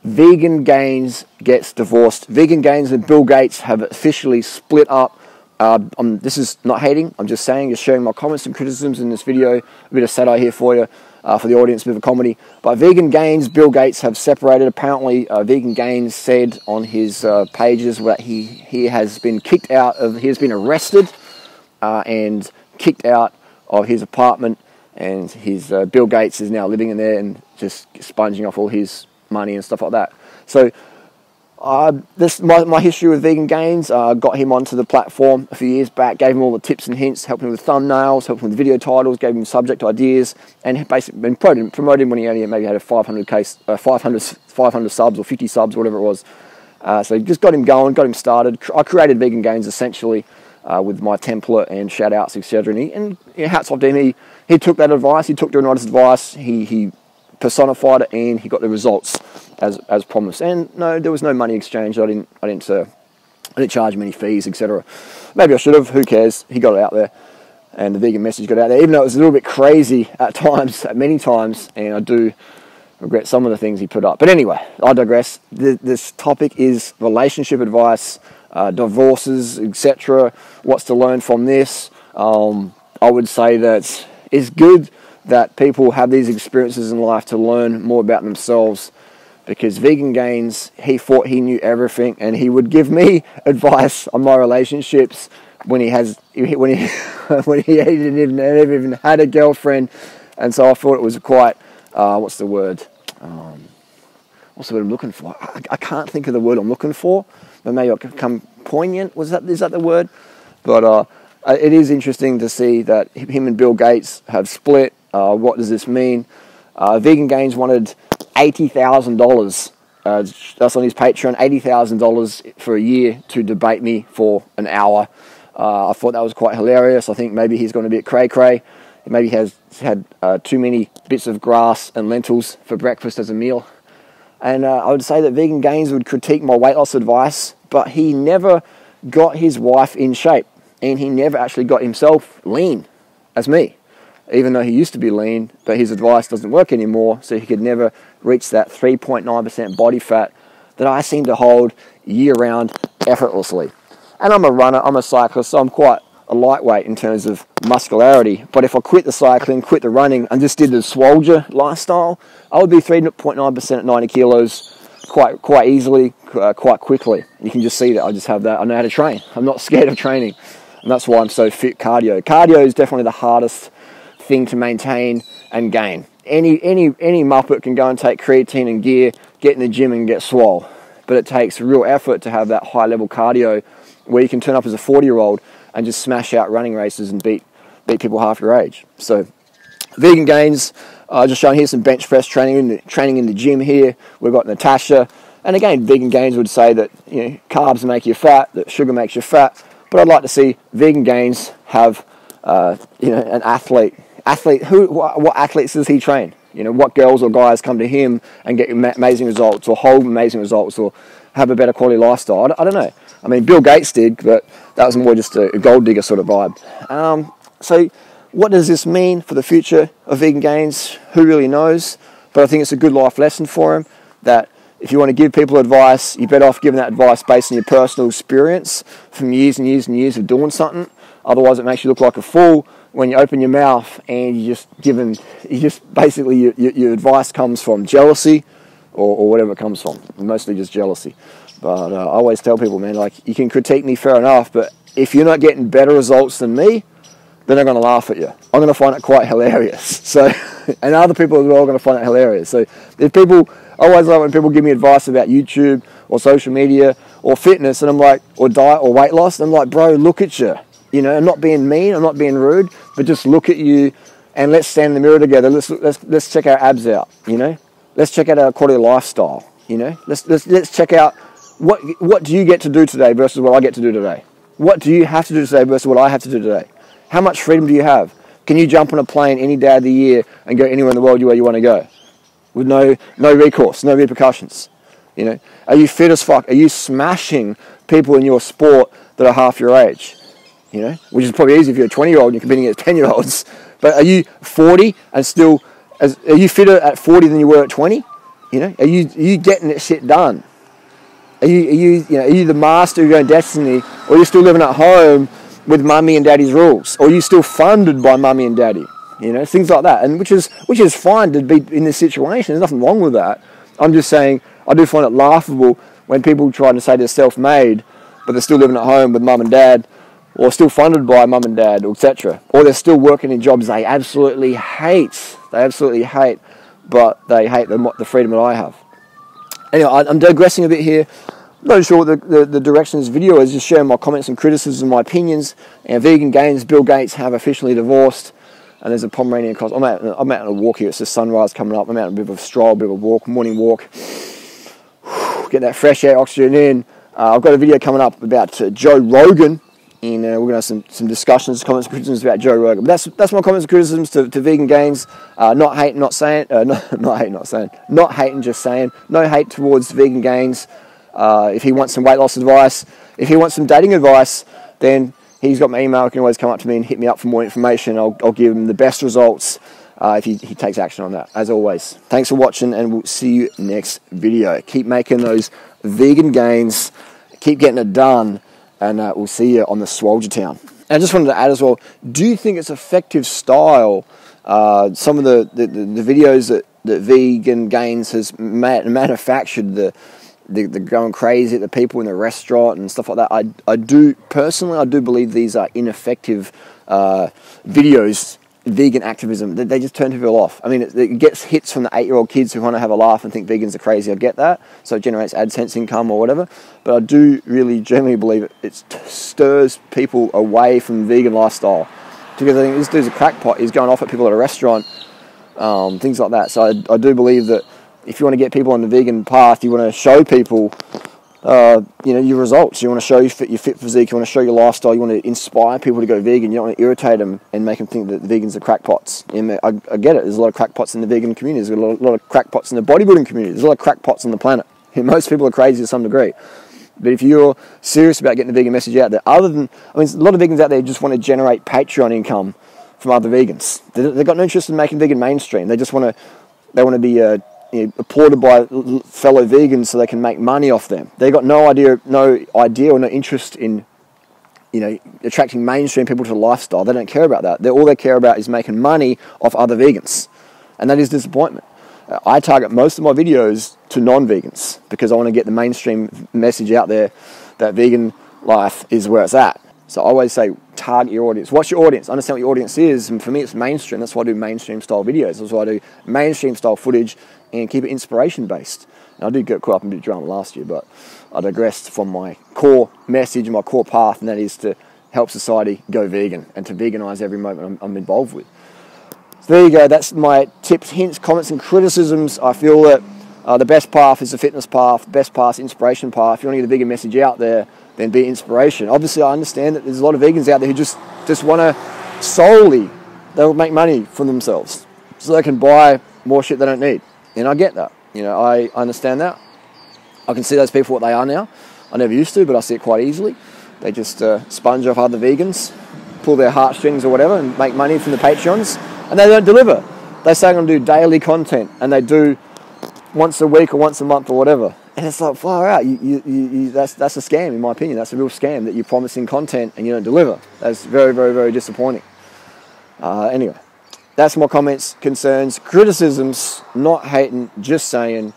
Vegan Gains gets divorced. Vegan Gains and Bill Gates have officially split up. This is not hating, I'm just saying, just sharing my comments and criticisms in this video. A bit of satire here for you, for the audience, a bit of a comedy. But Vegan Gains, Bill Gates have separated. Apparently, Vegan Gains said on his pages that he has been kicked out of, he has been arrested and kicked out of his apartment, and his Bill Gates is now living in there and just sponging off all his money and stuff like that. So my history with Vegan Gains, got him onto the platform a few years back, gave him all the tips and hints, helped him with thumbnails, helped him with video titles, gave him subject ideas, and basically been promoted him when he only maybe had a 500 subs or 50 subs, whatever it was. So just got him going, got him started. I created Vegan Gains essentially with my template and shout outs, etc. And hats off to him. He took that advice, he took Durianrider's advice, he personified it, and he got the results as promised. And no, there was no money exchange. I didn't charge him any fees, etc. Maybe I should have. Who cares? He got it out there, and the vegan message got out there. Even though it was a little bit crazy at times, many times, and I do regret some of the things he put up. But anyway, I digress. This topic is relationship advice, divorces, etc. What's to learn from this? I would say that it's good that people have these experiences in life to learn more about themselves, because Vegan Gains, he thought he knew everything, and he would give me advice on my relationships when he even had a girlfriend. And so I thought it was quite what's the word I'm looking for? I can't think of the word I'm looking for, but maybe I'll come poignant. Is that the word? But it is interesting to see that him and Bill Gates have split. What does this mean? Vegan Gains wanted $80,000. That's on his Patreon. $80,000 for a year to debate me for an hour. I thought that was quite hilarious. I think maybe he's going to be a cray-cray. Maybe he has had too many bits of grass and lentils for breakfast as a meal. And I would say that Vegan Gains would critique my weight loss advice, but he never got his wife in shape, and he never actually got himself lean as me. Even though he used to be lean, but his advice doesn't work anymore, so he could never reach that 3.9% body fat that I seem to hold year-round effortlessly. And I'm a runner, I'm a cyclist, so I'm quite a lightweight in terms of muscularity. But if I quit the cycling, quit the running, and just did the swolger lifestyle, I would be 3.9% at 90 kilos quite easily, quite quickly. You can just see that I just have that. I know how to train. I'm not scared of training, and that's why I'm so fit. Cardio is definitely the hardest thing to maintain and gain. Any muppet can go and take creatine and gear, get in the gym and get swole, but it takes real effort to have that high level cardio where you can turn up as a 40-year-old and just smash out running races and beat people half your age. So Vegan Gains, just showing here some bench press training in the gym here. We've got Natasha, and again, Vegan Gains would say that carbs make you fat, that sugar makes you fat, but I'd like to see Vegan Gains have an athlete. What athletes does he train? What girls or guys come to him and get amazing results, or hold amazing results, or have a better quality lifestyle? I don't know. I mean, Bill Gates did, but that was more just a gold digger sort of vibe. So what does this mean for the future of Vegan Gains? Who really knows? But I think it's a good life lesson for him, that if you want to give people advice, you're better off giving that advice based on your personal experience from years and years and years of doing something. Otherwise, it makes you look like a fool when you open your mouth and your advice comes from jealousy or whatever it comes from. Mostly just jealousy. But I always tell people, man, like, you can critique me fair enough, but if you're not getting better results than me, then they're going to laugh at you. I'm going to find it quite hilarious. So, and other people as well are going to find it hilarious. So I always love when people give me advice about YouTube or social media or fitness, and I'm like, or diet or weight loss, and I'm like, bro, look at you. I'm not being mean, I'm not being rude, but just look at you and let's stand in the mirror together. Let's check our abs out. Let's check out our quality lifestyle. Let's check out what do you get to do today versus what I get to do today. What do you have to do today versus what I have to do today? How much freedom do you have? Can you jump on a plane any day of the year and go anywhere in the world where you want to go with no recourse, no repercussions? Are you fit as fuck? Are you smashing people in your sport that are half your age? Which is probably easy if you're a 20-year-old and you're competing against 10-year-olds. But are you 40 and are you fitter at 40 than you were at 20? You know, are you getting that shit done? Are you the master of your own destiny, or are you still living at home with mummy and daddy's rules? Or are you still funded by mummy and daddy? You know, things like that. And which is fine to be in this situation. There's nothing wrong with that. I'm just saying, I do find it laughable when people try to say they're self-made, but they're still living at home with mum and dad, or still funded by mum and dad, etc. Or they're still working in jobs they absolutely hate. But they hate the freedom that I have. Anyway, I'm digressing a bit here. I'm not sure what the direction of this video is, just sharing my comments and criticisms and my opinions. And vegan gains, Bill Gates have officially divorced. And there's a Pomeranian cross. I'm out on a walk here. It's the sunrise coming up. I'm out on a bit of a stroll, a bit of a walk, morning walk. Get that fresh air, oxygen in. I've got a video coming up about Joe Rogan. And we're going to have some discussions, comments and criticisms about Joe Rogan. But that's my comments and criticisms to vegan gains. Not hating, just saying. No hate towards vegan gains. If he wants some weight loss advice, if he wants some dating advice, then he's got my email. He can always come up to me and hit me up for more information. I'll give him the best results if he takes action on that, as always. Thanks for watching, and we'll see you next video. Keep making those vegan gains. Keep getting it done. And we'll see you on the Swolger Town. And I just wanted to add as well, do you think it's effective style, some of the videos that Vegan Gains has manufactured, the going crazy at the people in the restaurant and stuff like that, I do believe these are ineffective videos, vegan activism. They just turn people off. I mean, it gets hits from the 8-year-old kids who want to have a laugh and think vegans are crazy. I get that. So it generates AdSense income or whatever. But I do really generally believe it stirs people away from the vegan lifestyle. Because I think this dude's a crackpot. He's going off at people at a restaurant, things like that. So I do believe that if you want to get people on the vegan path, you want to show people your results. You want to show your fit physique. You want to show your lifestyle. You want to inspire people to go vegan. You don't want to irritate them and make them think that the vegans are crackpots. I get it. There's a lot of crackpots in the vegan community. There's a lot of crackpots in the bodybuilding community. There's a lot of crackpots on the planet. Most people are crazy to some degree. But if you're serious about getting the vegan message out there, a lot of vegans out there just want to generate Patreon income from other vegans. They've got no interest in making vegan mainstream. They just want to be applauded by fellow vegans so they can make money off them. They've got no idea or no interest in attracting mainstream people to the lifestyle. They don't care about that. All they care about is making money off other vegans, and that is disappointment. I target most of my videos to non-vegans because I want to get the mainstream message out there that vegan life is where it's at. So I always say, target your audience. What's your audience? Understand what your audience is. And for me, it's mainstream. That's why I do mainstream style videos. That's why I do mainstream style footage and keep it inspiration based. And I did get caught up in a bit of drama last year, but I digressed from my core message and my core path, and that is to help society go vegan and to veganize every moment I'm involved with. So there you go. That's my tips, hints, comments, and criticisms. I feel that the best path is the fitness path. Best path is inspiration path. If you want to get the vegan message out there, then be inspiration. Obviously, I understand that there's a lot of vegans out there who just want to solely, they'll make money for themselves so they can buy more shit they don't need. And I get that. I understand that. I can see those people what they are now. I never used to, but I see it quite easily. They just sponge off other vegans, pull their heartstrings or whatever, and make money from the Patreons, and they don't deliver. They say I'm going to do daily content, and they do once a week or once a month or whatever. And it's like, far out. That's a scam, in my opinion. That's a real scam, that you're promising content and you don't deliver. That's very, very, very disappointing. Anyway, that's my comments, concerns, criticisms, not hating, just saying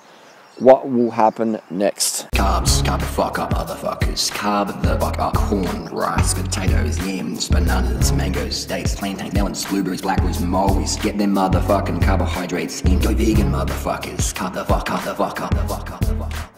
what will happen next. Carbs, carb the fuck up, motherfuckers. Carb the fuck up. Corn, rice, potatoes, yams, bananas, mangoes, dates, plantain, melons, blueberries, blackberries, mulberries. Get them motherfucking carbohydrates in. Go vegan, motherfuckers. Carb the fuck up, the fuck up, the fuck up, the fuck up.